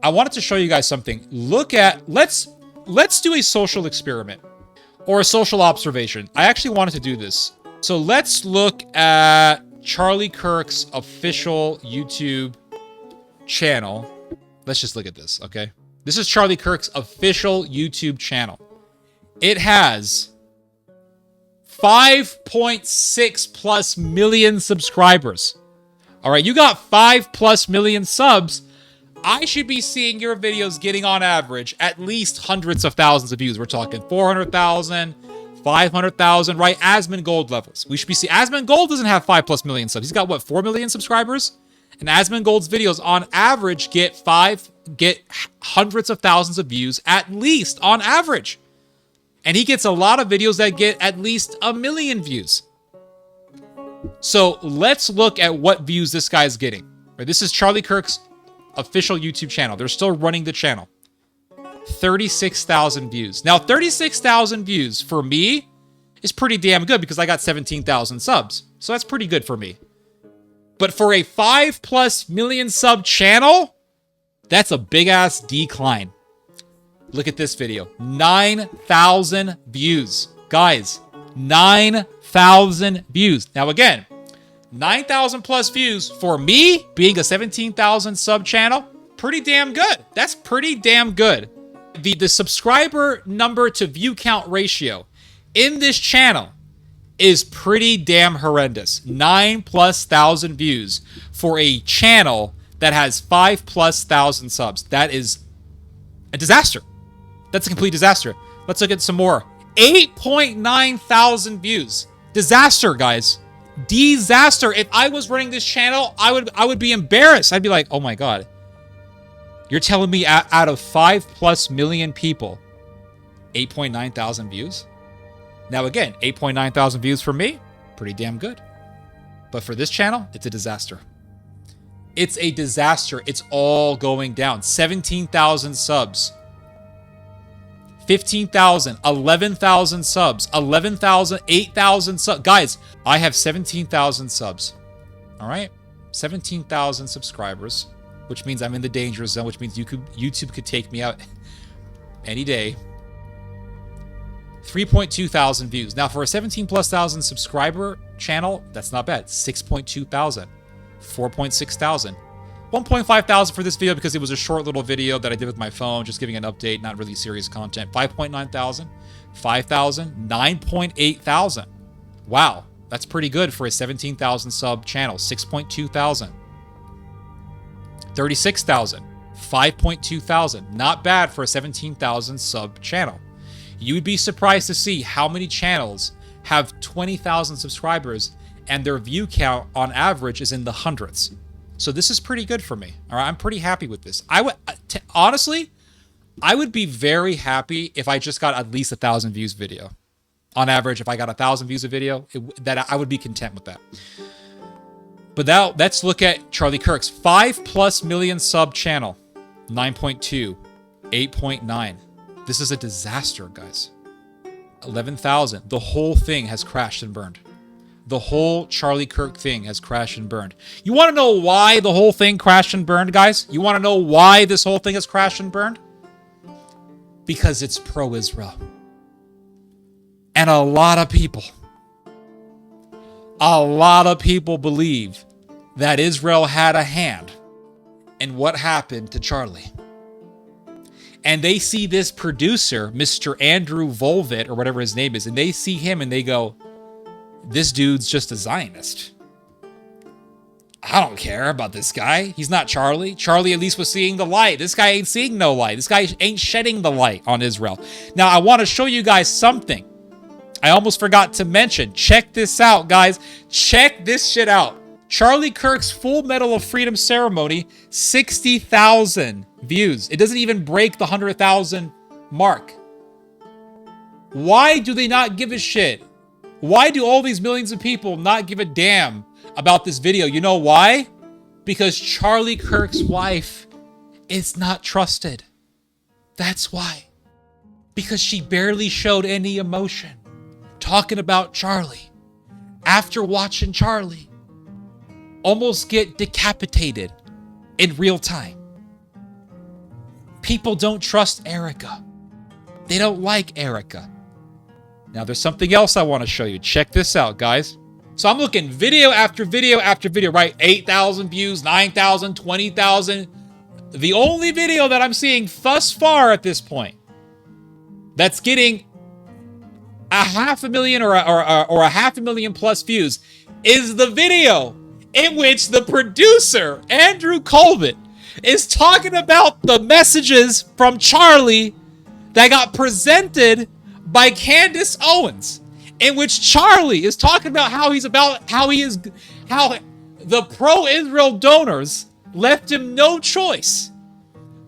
I wanted to show you guys something. Let's do a social experiment or a social observation. I actually wanted to do this. So let's look at Charlie Kirk's official YouTube channel. Let's just look at this, okay? This is Charlie Kirk's official YouTube channel. It has 5.6 plus million subscribers. All right, you got 5 plus million subs. I should be seeing your videos getting on average at least hundreds of thousands of views. We're talking 400,000, 500,000, right? Asmon Gold levels. We should be seeing. Asmon Gold doesn't have 5 plus million subs. He's got what, 4 million subscribers? And Asmon Gold's videos on average get hundreds of thousands of views at least on average. And he gets a lot of videos that get at least 1 million views. So let's look at what views this guy's getting. Right, this is Charlie Kirk's official YouTube channel. They're still running the channel. 36,000 views. Now, 36,000 views for me is pretty damn good because I got 17,000 subs. So that's pretty good for me. But for a 5 plus million sub channel, that's a big ass decline. Look at this video. 9,000 views. Guys, 9,000 views. Now again, 9,000 plus views for me being a 17,000 sub channel, pretty damn good. That's pretty damn good. The subscriber number to view count ratio in this channel is pretty damn horrendous. 9,000+ views for a channel that has 5,000+ subs. That is a disaster. That's a complete disaster. Let's look at some more. 8,900 views. Disaster, guys. Disaster. If I was running this channel, I would be embarrassed. I'd be like, oh my God. You're telling me out of 5+ million people, 8,900 views? Now again, 8,900 views for me, pretty damn good. But for this channel, it's a disaster. It's a disaster. It's all going down. 17,000 subs. 15,000, 11,000 subs, 11,000, 8,000 subs. Guys, I have 17,000 subs. All right? 17,000 subscribers, which means I'm in the danger zone, which means YouTube could take me out any day. 3,200 views. Now, for a 17,000+ subscriber channel, that's not bad. 6,200, 4,600. 1,500 for this video because it was a short little video that I did with my phone, just giving an update, not really serious content. 5,900, 5,000, 9,800. Wow, that's pretty good for a 17,000 sub channel. 6,200. 36,000, 5,200. Not bad for a 17,000 sub channel. You would be surprised to see how many channels have 20,000 subscribers and their view count on average is in the hundreds. So this is pretty good for me. All right, I'm pretty happy with this. Honestly, I would be very happy if I just got at least 1,000 views video. On average, if I got 1,000 views a video, I would be content with that. But now let's look at Charlie Kirk's 5+ million sub channel. 9.2, 8.9. This is a disaster, guys. 11,000. The whole thing has crashed and burned. The whole Charlie Kirk thing has crashed and burned. You want to know why the whole thing crashed and burned, guys? You want to know why this whole thing has crashed and burned? Because it's pro-Israel. And a lot of people believe that Israel had a hand in what happened to Charlie. And they see this producer, Mr. Andrew Volvit, or whatever his name is, and they see him and they go, this dude's just a Zionist. I don't care about this guy. He's not Charlie. Charlie at least was seeing the light. This guy ain't seeing no light. This guy ain't shedding the light on Israel. Now, I want to show you guys something I almost forgot to mention. Check this out, guys. Check this shit out. Charlie Kirk's full Medal of Freedom ceremony, 60,000 views. It doesn't even break the 100,000 mark. Why do they not give a shit? Why do all these millions of people not give a damn about this video? You know why? Because Charlie Kirk's wife is not trusted. That's why. Because she barely showed any emotion talking about Charlie after watching Charlie almost get decapitated in real time. People don't trust Erica. They don't like Erica. Now, there's something else I want to show you. Check this out, guys. So I'm looking video after video after video, right? 8,000 views, 9,000, 20,000. The only video that I'm seeing thus far at this point that's getting a 500,000 or a 500,000 plus views is the video in which the producer, Andrew Colvin, is talking about the messages from Charlie that got presented by Candace Owens, in which Charlie is talking about how the pro-Israel donors left him no choice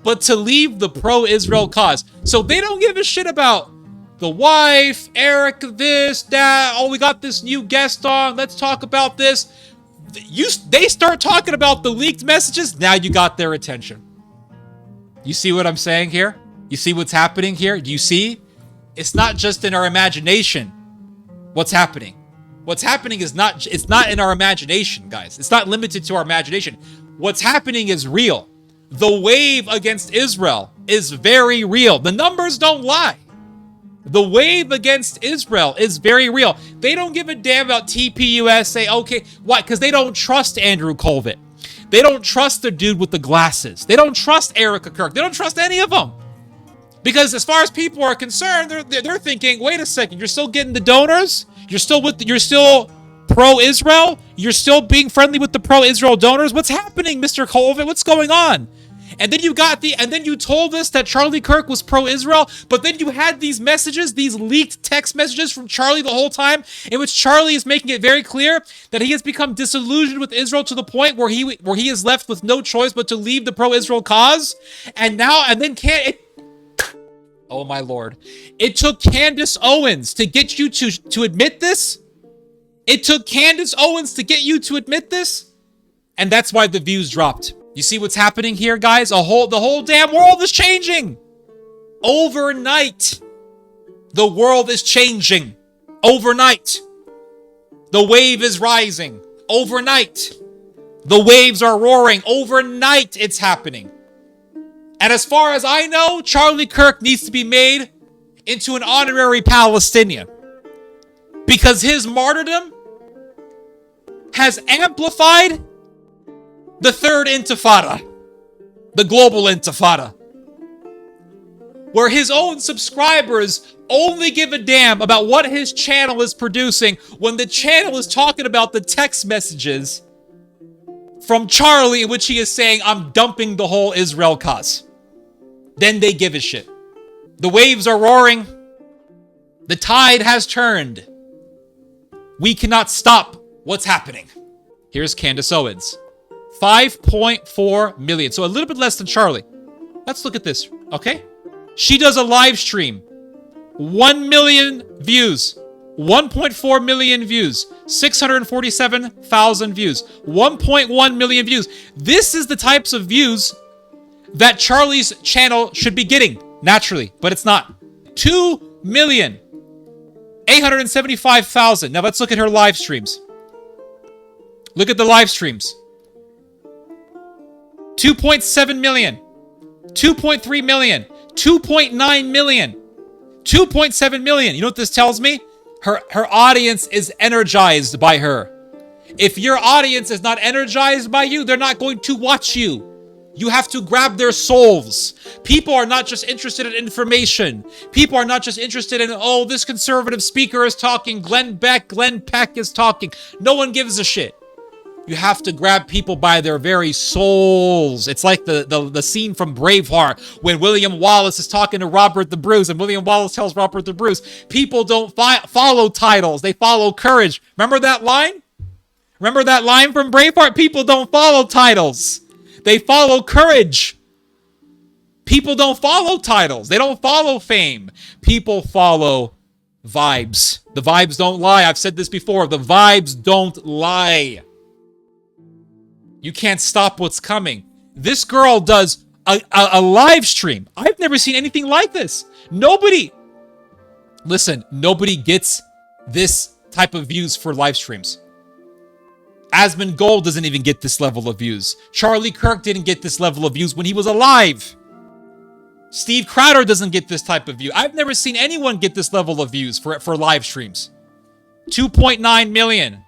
but to leave the pro-Israel cause. So they don't give a shit about the wife, Eric, this, that. Oh, we got this new guest on. Let's talk about this. They start talking about the leaked messages. Now you got their attention. You see what I'm saying here? You see what's happening here? Do you see? It's not just in our imagination what's happening. What's happening is it's not in our imagination, guys. It's not limited to our imagination. What's happening is real. The wave against Israel is very real. The numbers don't lie. The wave against Israel is very real. They don't give a damn about TPUSA. Okay, why? Because they don't trust Andrew Colvin. They don't trust the dude with the glasses. They don't trust Erica Kirk. They don't trust any of them. Because as far as people are concerned, they're thinking, wait a second, you're still getting the donors? You're still pro-Israel? You're still being friendly with the pro-Israel donors? What's happening, Mr. Colvin? What's going on? And then you told us that Charlie Kirk was pro-Israel, but then you had these messages, these leaked text messages from Charlie the whole time, in which Charlie is making it very clear that he has become disillusioned with Israel to the point where he is left with no choice but to leave the pro-Israel cause. Oh my Lord. It took Candace Owens to get you to admit this? It took Candace Owens to get you to admit this? And that's why the views dropped. You see what's happening here, guys? The whole damn world is changing. Overnight. The world is changing. Overnight. The wave is rising. Overnight. The waves are roaring. Overnight it's happening. And as far as I know, Charlie Kirk needs to be made into an honorary Palestinian. Because his martyrdom has amplified the third intifada, the global intifada, where his own subscribers only give a damn about what his channel is producing when the channel is talking about the text messages from Charlie in which he is saying, I'm dumping the whole Israel cause. Then they give a shit. The waves are roaring. The tide has turned. We cannot stop what's happening. Here's Candace Owens. 5.4 million. So a little bit less than Charlie. Let's look at this, okay? She does a live stream. 1 million views. 1.4 million views. 647,000 views. 1.1 million views. This is the types of views that Charlie's channel should be getting, naturally, but it's not. 2,875,000. Now let's look at her live streams. Look at the live streams. 2.7 million. 2.3 million. 2.9 million. 2.7 million. You know what this tells me? Her audience is energized by her. If your audience is not energized by you, they're not going to watch you. You have to grab their souls. People are not just interested in information. People are not just interested in, oh, this conservative speaker is talking, Glenn Peck is talking. No one gives a shit. You have to grab people by their very souls. It's like the scene from Braveheart when William Wallace is talking to Robert the Bruce, and William Wallace tells Robert the Bruce, people don't follow titles, they follow courage. Remember that line? Remember that line from Braveheart? People don't follow titles. They follow courage. People don't follow titles. They don't follow fame. People follow vibes. The vibes don't lie. I've said this before. The vibes don't lie. You can't stop what's coming. This girl does a live stream. I've never seen anything like this. Nobody gets this type of views for live streams. Asmund Gold doesn't even get this level of views. Charlie Kirk didn't get this level of views when he was alive. Steve Crowder doesn't get this type of view. I've never seen anyone get this level of views for live streams. 2.9 million.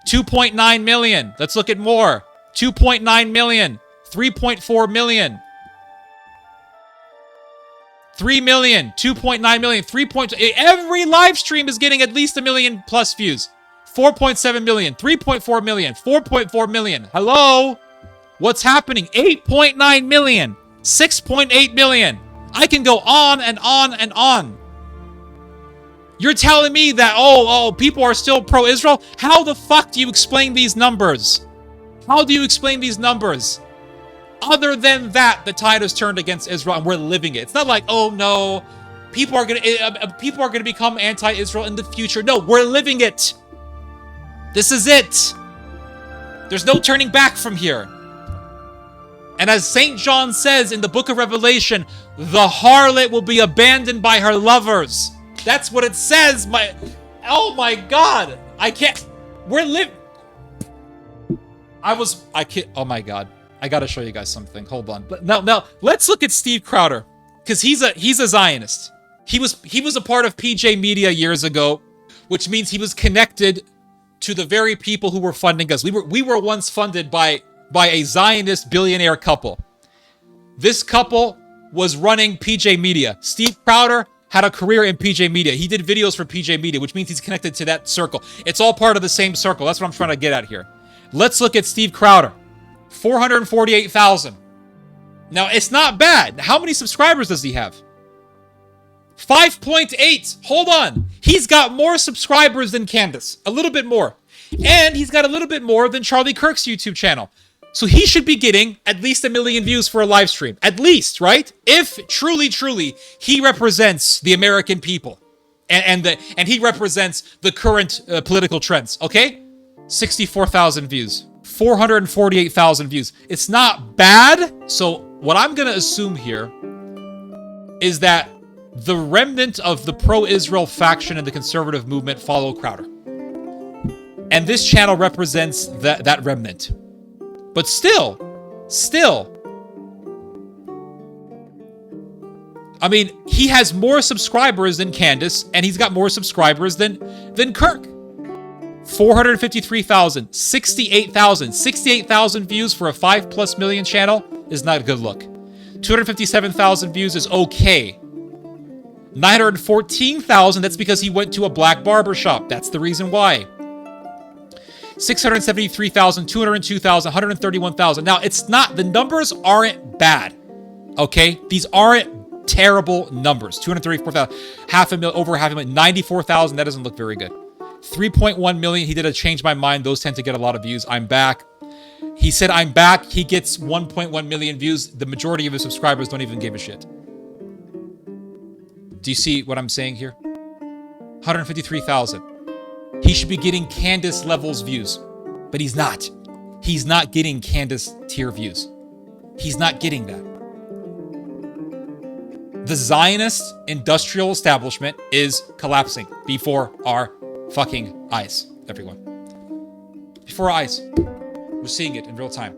2.9 million. Let's look at more. 2.9 million. 3.4 million. 3 million. 2.9 million. 3. Every live stream is getting at least 1 million plus views. 4.7 million. 3.4 million. 4.4 million. Hello? What's happening? 8.9 million. 6.8 million. I can go on and on and on. You're telling me that, people are still pro-Israel? How the fuck do you explain these numbers? How do you explain these numbers? Other than that, the tide has turned against Israel and we're living it. It's not like, oh no, people are gonna become anti-Israel in the future. No, we're living it. This is it. There's no turning back from here. And as St. John says in the book of Revelation, the harlot will be abandoned by her lovers. That's what it says. Oh my God. I can't. Oh my God. I gotta show you guys something. Hold on. Now, let's look at Steve Crowder, because he's a Zionist. He was a part of PJ Media years ago, which means he was connected to the very people who were funding us. We were once funded by a Zionist billionaire couple. This couple was running PJ Media. Steve Crowder had a career in PJ Media. He did videos for PJ Media, which means he's connected to that circle. It's all part of the same circle. That's what I'm trying to get at here. Let's look at Steve Crowder. 448,000. Now, it's not bad. How many subscribers does he have? 5.8. Hold on. He's got more subscribers than Candace. A little bit more. And he's got a little bit more than Charlie Kirk's YouTube channel. So he should be getting at least 1 million views for a live stream. At least, right? If truly, he represents the American people. And he represents the current political trends. Okay? 64,000 views. 448,000 views. It's not bad. So what I'm going to assume here is that the remnant of the pro-Israel faction and the conservative movement follow Crowder. And this channel represents that remnant. But still, I mean, he has more subscribers than Candace, and he's got more subscribers than Kirk. 453,000, 68,000 views for a 5+ million channel is not a good look. 257,000 views is okay. 914,000, that's because he went to a black barber shop. That's the reason why. 673,000, 202,000, 131,000. Now, the numbers aren't bad, okay? These aren't terrible numbers. 234,000, over half a million, 94,000, that doesn't look very good. 3.1 million, he did a Change My Mind. Those tend to get a lot of views. I'm back. He said, I'm back. He gets 1.1 million views. The majority of his subscribers don't even give a shit. Do you see what I'm saying here? 153,000. He should be getting Candace levels views, but he's not. He's not getting Candace tier views. He's not getting that. The Zionist industrial establishment is collapsing before our fucking eyes, everyone. Before our eyes. We're seeing it in real time.